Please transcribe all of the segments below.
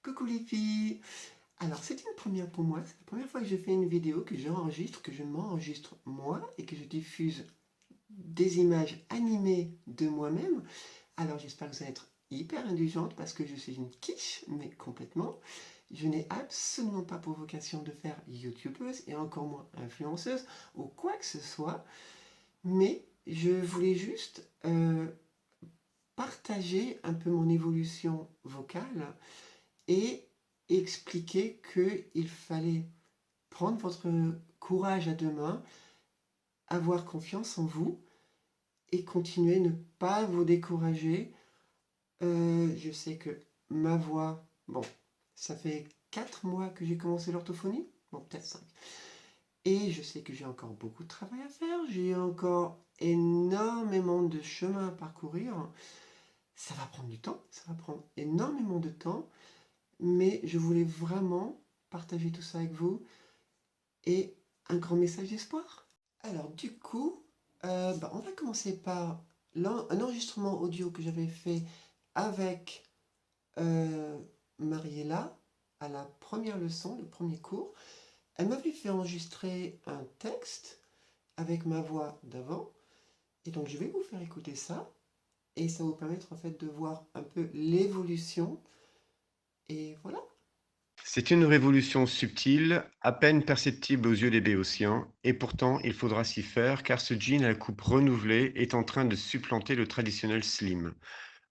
Coucou les filles. Alors c'est une première pour moi, c'est la première fois que je fais une vidéo que j'enregistre, que je m'enregistre moi et que je diffuse des images animées de moi-même. Alors j'espère que vous allez être hyper indulgente parce que je suis une quiche, mais complètement. Je n'ai absolument pas pour vocation de faire youtubeuse et encore moins influenceuse ou quoi que ce soit, mais je voulais juste partager un peu mon évolution vocale et expliquer qu'il fallait prendre votre courage à deux mains, avoir confiance en vous et continuer, ne pas vous décourager. Je sais que ma voix, bon, ça fait 4 mois que j'ai commencé l'orthophonie, bon, peut-être 5. Et je sais que j'ai encore beaucoup de travail à faire, j'ai encore énormément de chemin à parcourir. Ça va prendre du temps, ça va prendre énormément de temps, mais je voulais vraiment partager tout ça avec vous et un grand message d'espoir. Alors du coup, on va commencer par un enregistrement audio que j'avais fait avec Mariella à la première leçon, le premier cours. Elle m'avait fait enregistrer un texte avec ma voix d'avant. Et donc je vais vous faire écouter ça. Et ça va vous permettre en fait de voir un peu l'évolution. Et voilà. C'est une révolution subtile, à peine perceptible aux yeux des béotiens, et pourtant il faudra s'y faire car ce jean à la coupe renouvelée est en train de supplanter le traditionnel slim.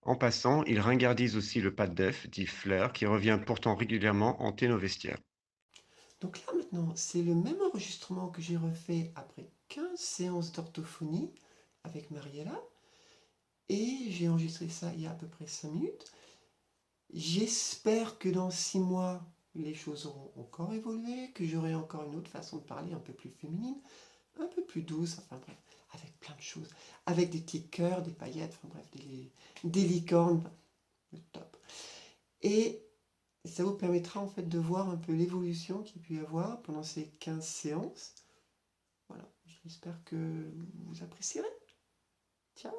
En passant, il ringardise aussi le pas de def, dit Flair, qui revient pourtant régulièrement hanter nos vestiaires. Donc là maintenant, c'est le même enregistrement que j'ai refait après 15 séances d'orthophonie avec Mariella. Et j'ai enregistré ça il y a à peu près 5 minutes. J'espère que dans 6 mois, les choses auront encore évolué, que j'aurai encore une autre façon de parler un peu plus féminine, un peu plus douce, enfin bref, avec plein de choses. Avec des petits cœurs, des paillettes, enfin bref, des licornes, enfin, le top. Et ça vous permettra en fait de voir un peu l'évolution qu'il peut y avoir pendant ces 15 séances. Voilà, j'espère que vous apprécierez. Ciao.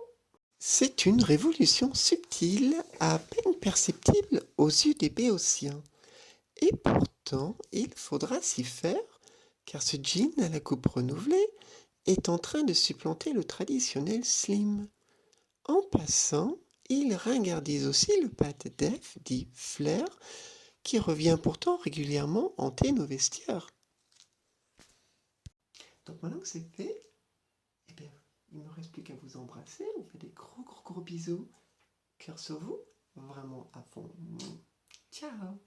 C'est une révolution subtile, à peine perceptible aux yeux des béotiens. Et pourtant, il faudra s'y faire, car ce jean à la coupe renouvelée est en train de supplanter le traditionnel slim. En passant, il ringardise aussi le pâte def, dit Flair, qui revient pourtant régulièrement hanter nos vestiaires. Donc maintenant que c'est fait, eh bien, il ne me reste plus qu'à vous embrasser. On fait des gros bisous. Cœur sur vous, vraiment à fond. Ciao.